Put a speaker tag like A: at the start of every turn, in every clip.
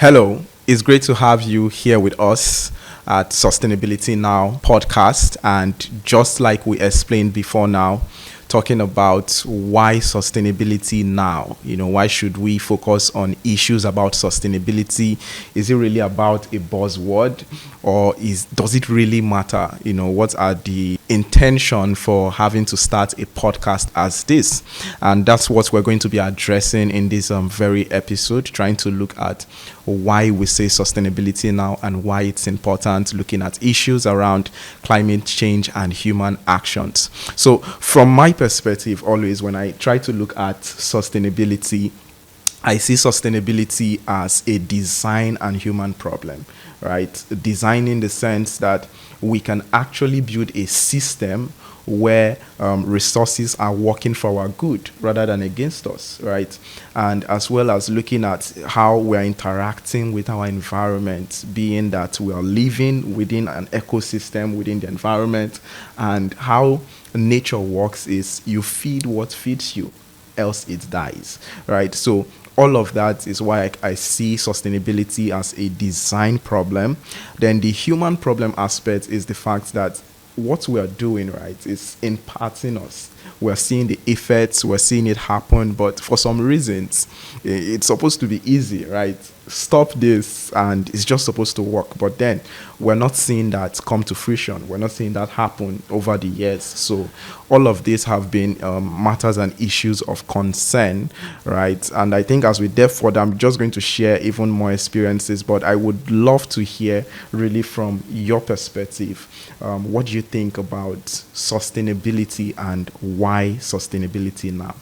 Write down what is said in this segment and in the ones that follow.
A: Hello, it's great to have you here with us at SustainAbility Now Podcast. And just like we explained before now, talking about why sustainability now, why should we focus on issues about sustainability? Is it really about a buzzword, or does it really matter? What are the intention for having to start a podcast as this? And that's what we're going to be addressing in this very episode, trying to look at why we say sustainability now and why it's important, looking at issues around climate change and human actions. So from my perspective, always when I try to look at sustainability, I see sustainability as a design and human problem, right? Design in the sense that we can actually build a system where resources are working for our good rather than against us, right? And as well as looking at how we're interacting with our environment, being that we are living within an ecosystem within the environment, and how nature works is you feed what feeds you, else it dies, right? So all of that is why I see sustainability as a design problem. Then the human problem aspect is the fact that what we are doing, right, is impacting us. We're seeing the effects, we're seeing it happen, but for some reasons, it's supposed to be easy, right? Stop this, and it's just supposed to work. But then we're not seeing that come to fruition. We're not seeing that happen over the years. So all of these have been matters and issues of concern, right? And I think as we delve further, I'm just going to share even more experiences, but I would love to hear really from your perspective. What do you think about sustainability and why sustainability now?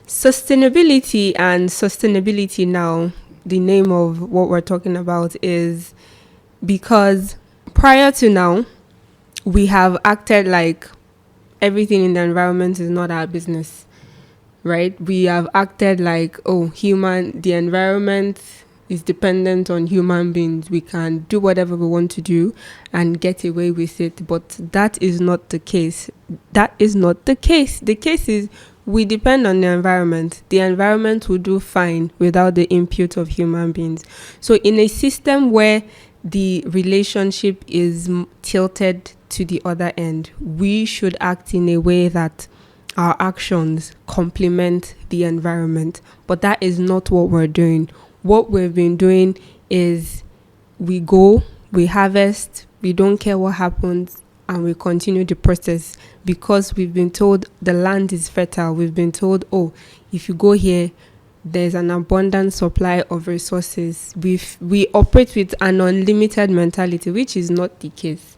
B: Sustainability and sustainability now, the name of what we're talking about is because prior to now, we have acted like everything in the environment is not our business, right? We have acted like, the environment is dependent on human beings. We can do whatever we want to do and get away with it. But that is not the case. That is not the case. The case is we depend on the environment. The environment will do fine without the input of human beings. So in a system where the relationship is tilted to the other end, we should act in a way that our actions complement the environment. But that is not what we're doing. What we've been doing is we go, we harvest, we don't care what happens, and we continue the process because we've been told the land is fertile. We've been told, if you go here, there's an abundant supply of resources. We operate with an unlimited mentality, which is not the case.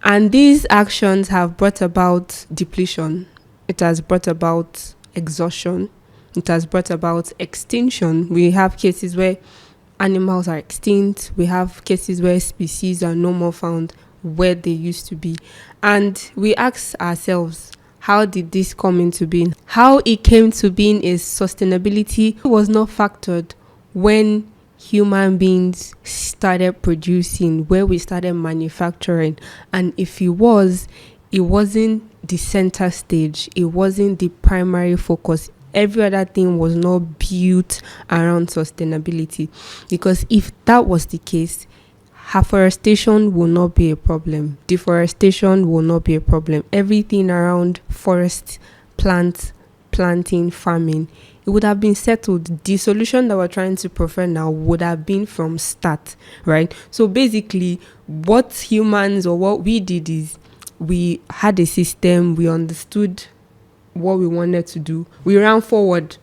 B: And these actions have brought about depletion. It has brought about exhaustion. It has brought about extinction. We have cases where animals are extinct. We have cases where species are no more found where they used to be. And we ask ourselves, how did this come into being? How it came to being is sustainability was not factored when human beings started producing, where we started manufacturing. And if it wasn't the center stage. It wasn't the primary focus. Every other thing was not built around sustainability. Because if that was the case, afforestation will not be a problem. Deforestation will not be a problem. Everything around forest, planting, farming, it would have been settled. The solution that we're trying to prefer now would have been from start, right? So basically, what humans or what we did is we had a system, we understood what we wanted to do. We ran forward.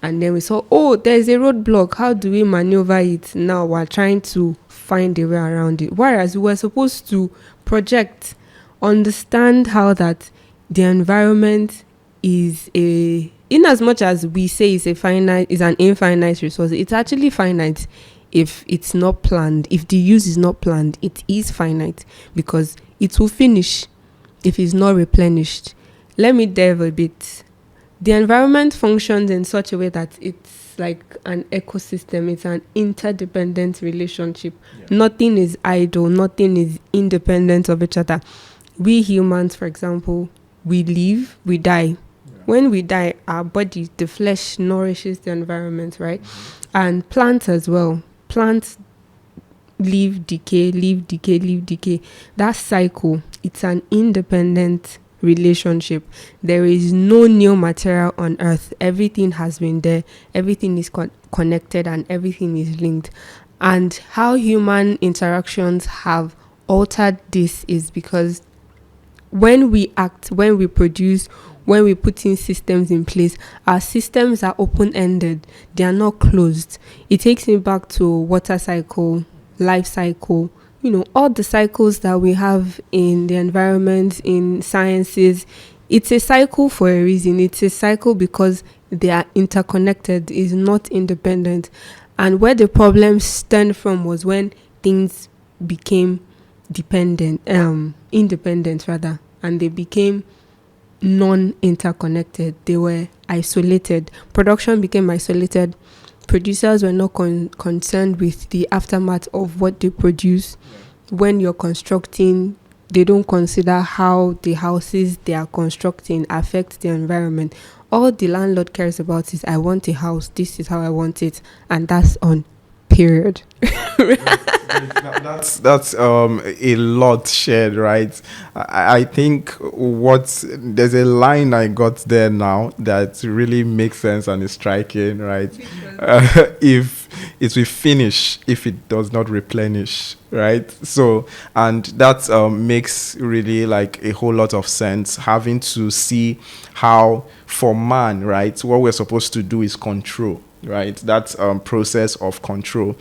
B: And then we saw, there's a roadblock. How do we maneuver it? Now we're trying to find a way around it. Whereas we were supposed to project, understand how that the environment is in as much as we say is an infinite resource, it's actually finite if it's not planned. If the use is not planned, it is finite because it will finish if it's not replenished. Let me delve a bit. The environment functions in such a way that it's like an ecosystem. It's an interdependent relationship. Yeah. Nothing is idle. Nothing is independent of each other. We humans, for example, we live, we die. Yeah. When we die, our body, the flesh nourishes the environment, right? And plants as well. Plants live, decay, live, decay, live, decay. That cycle, it's an independent relationship. There is no new material on earth. Everything has been there. Everything is connected and everything is linked. And how human interactions have altered this is because when we act, when we produce, when we put in systems in place, our systems are open-ended. They are not closed. It takes me back to water cycle, life cycle, all the cycles that we have in the environment, in sciences. It's a cycle for a reason. It's a cycle because they are interconnected, is not independent. And where the problems stemmed from was when things became independent rather, and they became non-interconnected. They were isolated. Production became isolated. Producers were not concerned with the aftermath of what they produce. When you're constructing, they don't consider how the houses they are constructing affect the environment. All the landlord cares about is, I want a house, this is how I want it, and that's on, period.
A: That's a lot shared, right? I think there's a line I got there now that really makes sense and is striking, right? If it will finish, if it does not replenish, right? So, and that makes really like a whole lot of sense, having to see how for man, right, what we're supposed to do is control. Right, that process of control,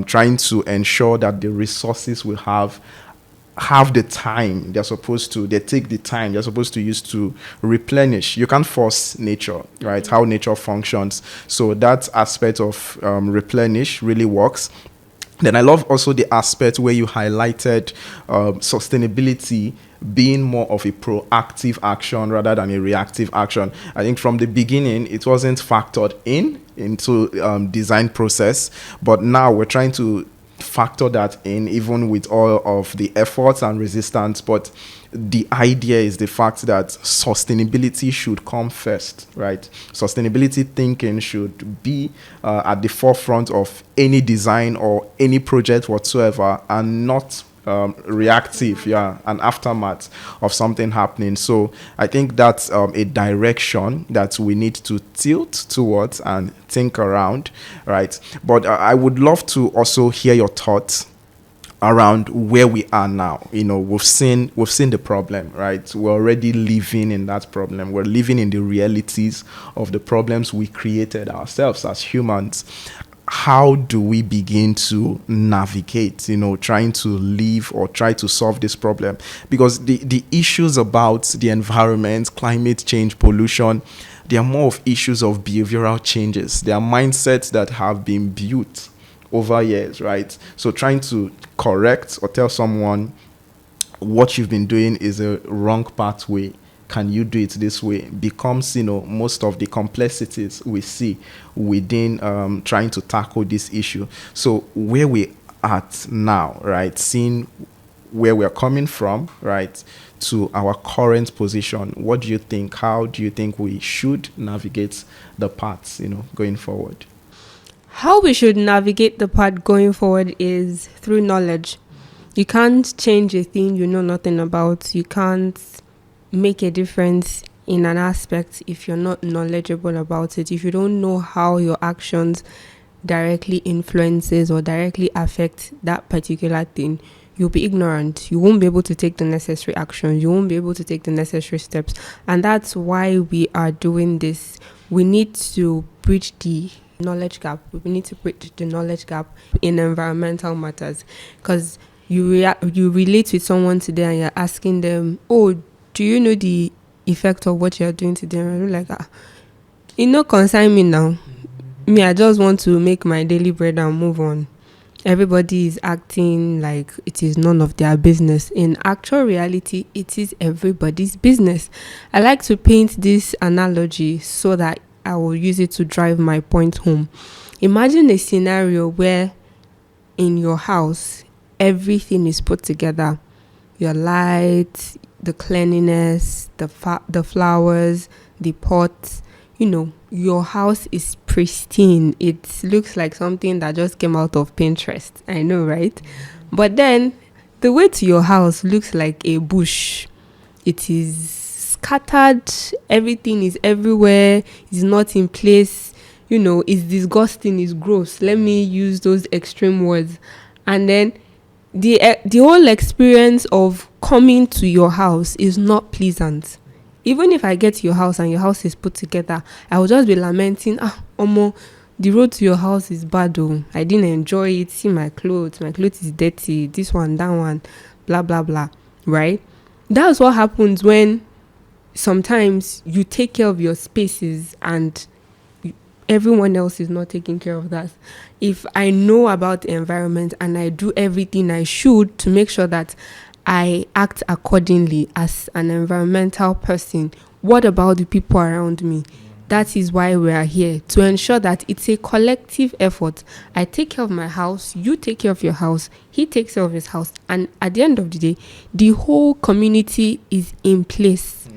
A: trying to ensure that the resources we have the time they take the time they're supposed to use to replenish. You can't force nature, right? How nature functions. So that aspect of replenish really works. Then I love also the aspect where you highlighted sustainability being more of a proactive action rather than a reactive action. I think from the beginning, it wasn't factored into design process, but now we're trying to factor that in, even with all of the efforts and resistance. But the idea is the fact that sustainability should come first, right? Sustainability thinking should be at the forefront of any design or any project whatsoever, and not reactive, an aftermath of something happening. So I think that's a direction that we need to tilt towards and think around, right? But I would love to also hear your thoughts around where we are now. We've seen the problem, right? We're already living in that problem. We're living in the realities of the problems we created ourselves as humans. How do we begin to navigate, trying to live or try to solve this problem? Because the issues about the environment, climate change, pollution, they are more of issues of behavioral changes. They are mindsets that have been built over years, right? So trying to correct or tell someone what you've been doing is a wrong pathway, can you do it this way, becomes most of the complexities we see within trying to tackle this issue. So where we at now, right, seeing where we're coming from, right, to our current position, what do you think? How do you think we should navigate the paths going forward?
B: How we should navigate the path going forward is through knowledge. You can't change a thing you know nothing about. You can't make a difference in an aspect if you're not knowledgeable about it. If you don't know how your actions directly influences or directly affect that particular thing, you'll be ignorant. You won't be able to take the necessary actions. You won't be able to take the necessary steps. And that's why we are doing this. We need to bridge the knowledge gap. We need to bridge the knowledge gap in environmental matters. Because you relate with someone today and you're asking them, oh, do you know the effect of what you're doing today? And you're like, concern me now. Me, I just want to make my daily bread and move on. Everybody is acting like it is none of their business. In actual reality, it is everybody's business. I like to paint this analogy so that I will use it to drive my point home. Imagine a scenario where in your house, everything is put together. Your lights, the cleanliness, the flowers, the pots. Your house is pristine. It looks like something that just came out of Pinterest. I know, right? But then the way to your house looks like a bush. It is scattered. Everything is everywhere. It's not in place. It's disgusting. It's gross. Let me use those extreme words. And then the whole experience of coming to your house is not pleasant. Even if I get to your house and your house is put together, I will just be lamenting, the road to your house is bad. I didn't enjoy it. See my clothes is dirty. This one, that one, blah, blah, blah. Right? That's what happens when sometimes you take care of your spaces and everyone else is not taking care of that. If I know about the environment and I do everything I should to make sure that I act accordingly as an environmental person, what about the people around me? That is why we are here, to ensure that it's a collective effort. I take care of my house, you take care of your house, he takes care of his house. And at the end of the day, the whole community is in place.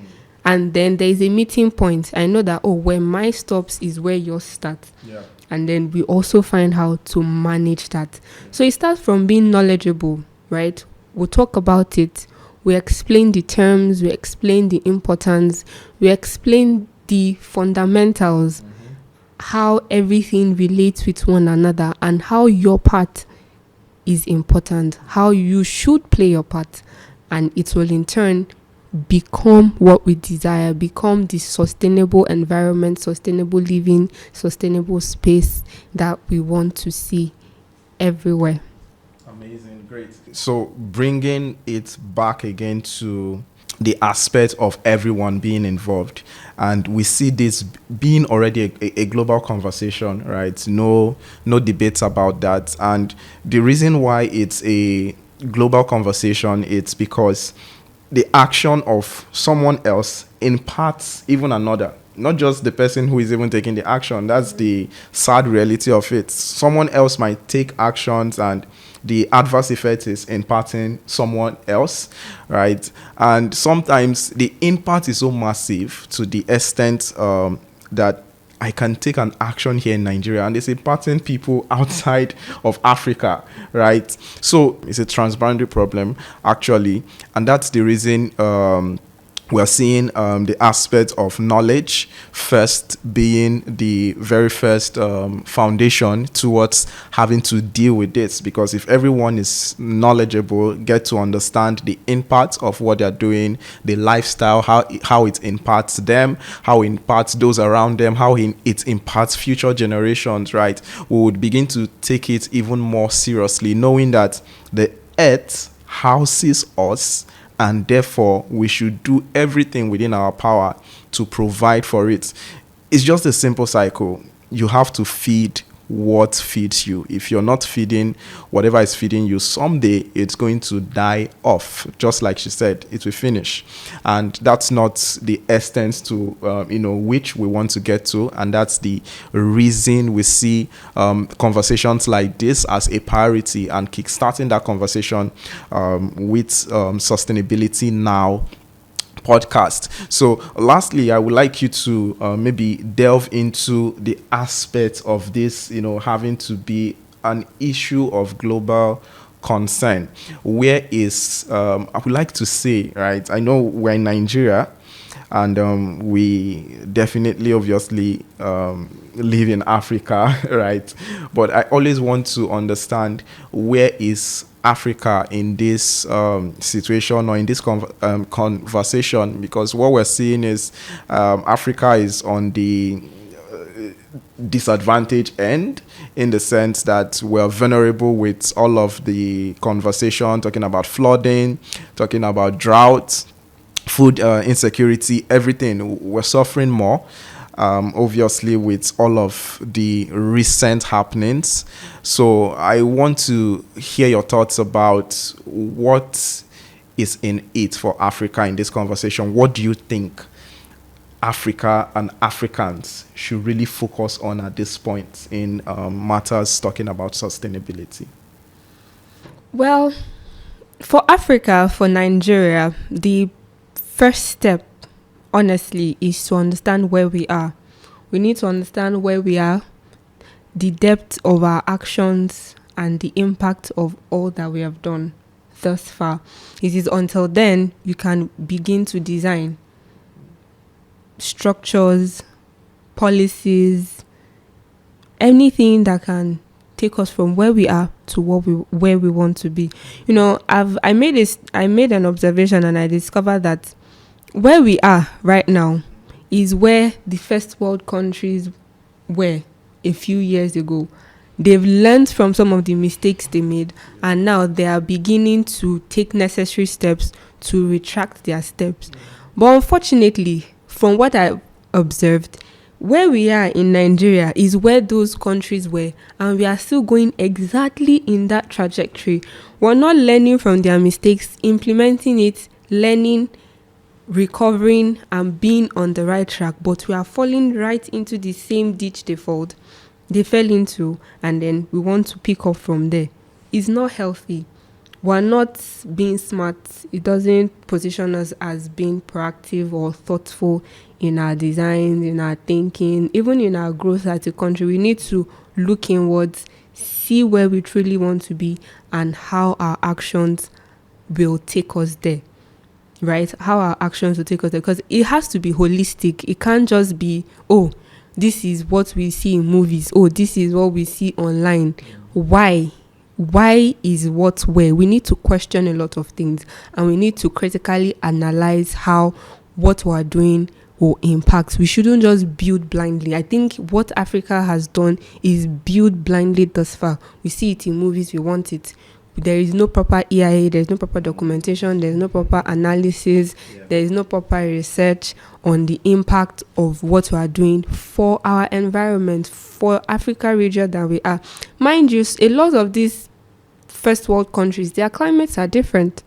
B: And then there is a meeting point. I know that, where mine stops is where yours starts. Yeah. And then we also find how to manage that. So it starts from being knowledgeable, right? We'll talk about it. We explain the terms. We explain the importance. We explain the fundamentals, how everything relates with one another, and how your part is important, how you should play your part. And it will in turn become what we desire, become the sustainable environment, sustainable living, sustainable space that we want to see everywhere.
A: Amazing, great. So bringing it back again to the aspect of everyone being involved, and we see this being already a global conversation, right? No debates about that. And the reason why it's a global conversation, it's because the action of someone else imparts even another, not just the person who is even taking the action. That's the sad reality of it. Someone else might take actions and the adverse effect is imparting someone else, right? And sometimes the impact is so massive to the extent that I can take an action here in Nigeria and it's impacting people outside of Africa, right? So it's a transboundary problem, actually. And that's the reason we're seeing the aspect of knowledge first being the very first foundation towards having to deal with this. Because if everyone is knowledgeable, get to understand the impact of what they're doing, the lifestyle, how it impacts them, how it impacts those around them, how it impacts future generations, right? We would begin to take it even more seriously, knowing that the earth houses us, and therefore we should do everything within our power to provide for it. It's just a simple cycle. You have to feed what feeds you. If you're not feeding whatever is feeding you, someday it's going to die off. Just like she said, it will finish. And that's not the extent to which we want to get to. And that's the reason we see conversations like this as a priority, and kickstarting that conversation with Sustainability Now podcast. So lastly, I would like you to maybe delve into the aspect of this, having to be an issue of global concern. Where is, I would like to say, right, I know we're in Nigeria, and we definitely, obviously, live in Africa, right? But I always want to understand, where is Africa in this situation or in this conversation? Because what we're seeing is Africa is on the disadvantaged end, in the sense that we're vulnerable with all of the conversation, talking about flooding, talking about drought, food insecurity, everything. We're suffering more, obviously, with all of the recent happenings. So I want to hear your thoughts about what is in it for Africa in this conversation. What do you think Africa and Africans should really focus on at this point in matters talking about sustainability?
B: Well, for Africa, for Nigeria, the first step honestly, is to understand where we are. We need to understand where we are, the depth of our actions, and the impact of all that we have done thus far. It is until then you can begin to design structures, policies, anything that can take us from where we are to where we want to be. I made an observation, and I discovered that where we are right now is where the first world countries were a few years ago. They've learned from some of the mistakes they made, and now they are beginning to take necessary steps to retract their steps. But unfortunately, from what I observed, where we are in Nigeria is where those countries were, and we are still going exactly in that trajectory. We're not learning from their mistakes, implementing it, learning, recovering, and being on the right track, but we are falling right into the same ditch they fell into, and then we want to pick up from there. It's not healthy. We're not being smart. It doesn't position us as being proactive or thoughtful in our designs, in our thinking, even in our growth as a country. We need to look inwards, see where we truly want to be, and how our actions will take us there. Right? How our actions will take us there. Because it has to be holistic. It can't just be, oh, this is what we see in movies. Oh, this is what we see online. Why? Why is what where? We need to question a lot of things, and we need to critically analyze how what we are doing will impact. We shouldn't just build blindly. I think what Africa has done is build blindly thus far. We see it in movies, we want it. There is no proper EIA, there is no proper documentation, there is no proper analysis, there is no proper research on the impact of what we are doing for our environment, for Africa region that we are. Mind you, a lot of these first world countries, their climates are different.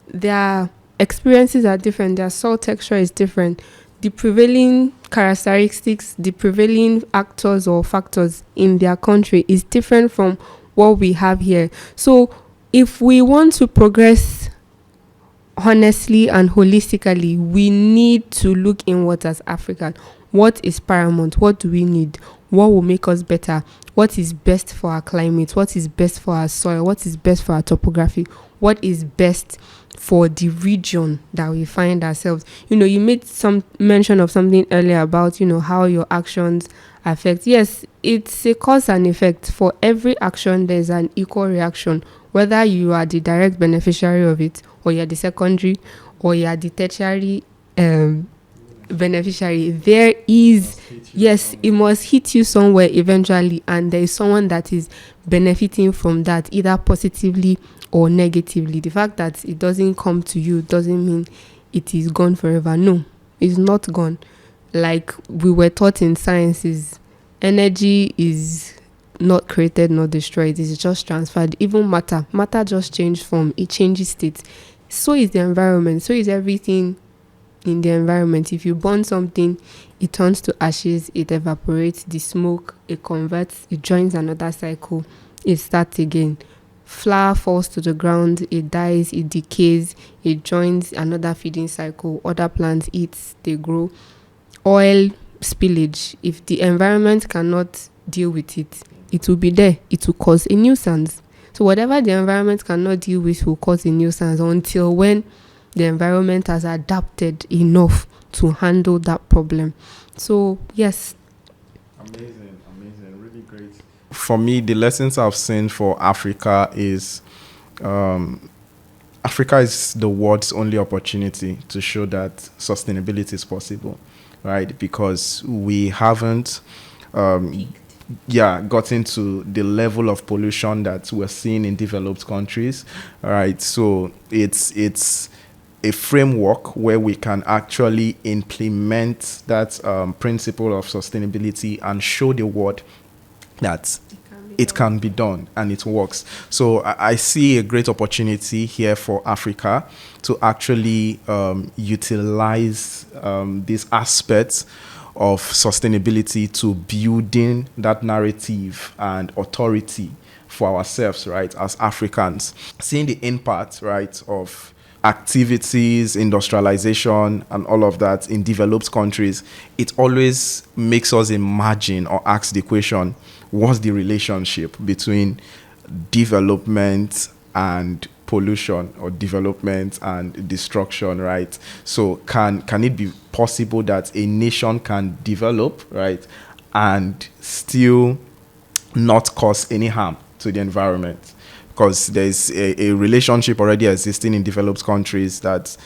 B: Their experiences are different. Their soil texture is different. The prevailing characteristics, the prevailing actors or factors in their country is different from what we have here. So if we want to progress honestly and holistically, we need to look inward as African. What is paramount? What do we need? What will make us better? What is best for our climate? What is best for our soil? What is best for our topography? What is best for the region that we find ourselves? You made some mention of something earlier about, how your actions affect. Yes, it's a cause and effect. For every action, there's an equal reaction, whether you are the direct beneficiary of it, or you're the secondary, or you're the tertiary beneficiary. There is, yes, it must hit you somewhere eventually, and there is someone that is benefiting from that, either positively or negatively. The fact that it doesn't come to you doesn't mean it is gone forever. No, it's not gone. Like we were taught in sciences, energy is not created nor destroyed. It's just transferred. Even matter just changed form. It changes state. So is the environment. So is everything in the environment. If you burn something, it turns to ashes, it evaporates, the smoke, it converts, it joins another cycle, it starts again. Flower falls to the ground, it dies, it decays, it joins another feeding cycle. Other plants eat, they grow. Oil spillage, if the environment cannot deal with it, it will be there. It will cause a nuisance. So whatever the environment cannot deal with will cause a nuisance until when the environment has adapted enough to handle that problem. So yes.
A: Amazing, really great. For me, the lessons I've seen for Africa is Africa is the world's only opportunity to show that sustainability is possible, right? Because we haven't gotten to the level of pollution that we're seeing in developed countries, right? So it's a framework where we can actually implement that principle of sustainability and show the world that it can be done and it works. So I see a great opportunity here for Africa to actually utilize these aspects of sustainability to building that narrative and authority for ourselves, right, as Africans. Seeing the impact, right, of activities, industrialization, and all of that in developed countries, it always makes us imagine or ask the question, what's the relationship between development and pollution, or development and destruction, right? So can it be possible that a nation can develop, right, and still not cause any harm to the environment? Because there's a relationship already existing in developed countries, that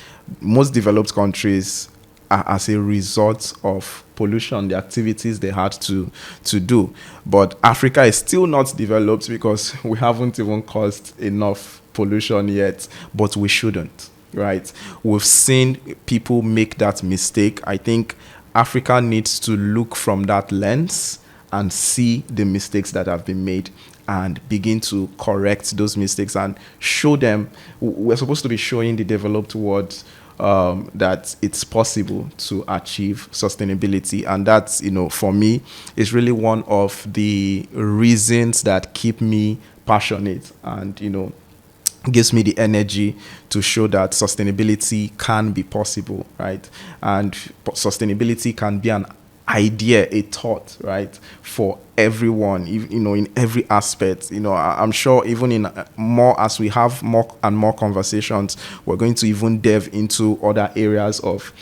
A: most developed countries are as a result of pollution, the activities they had to do. But Africa is still not developed because we haven't even caused enough pollution yet, but we shouldn't, right? We've seen people make that mistake. I think Africa needs to look from that lens and see the mistakes that have been made and begin to correct those mistakes and show them. We're supposed to be showing the developed world that it's possible to achieve sustainability. And that's, for me, is really one of the reasons that keep me passionate and, gives me the energy to show that sustainability can be possible, right? And sustainability can be an idea, a thought, right, for everyone, in every aspect. I'm sure even in more, as we have more and more conversations, we're going to even delve into other areas of,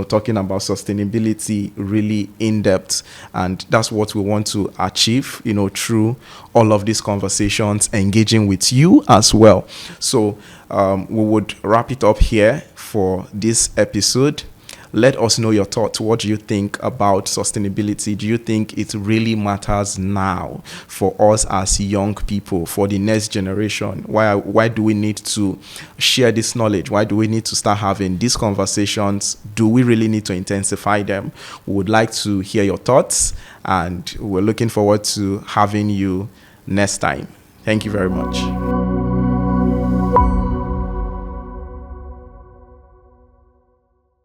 A: talking about sustainability really in depth. And that's what we want to achieve, through all of these conversations, engaging with you as well. So we would wrap it up here for this episode. Let us know your thoughts. What do you think about sustainability? Do you think it really matters now for us as young people, for the next generation? Why do we need to share this knowledge? Why do we need to start having these conversations? Do we really need to intensify them? We would like to hear your thoughts, and we're looking forward to having you next time. Thank you very much.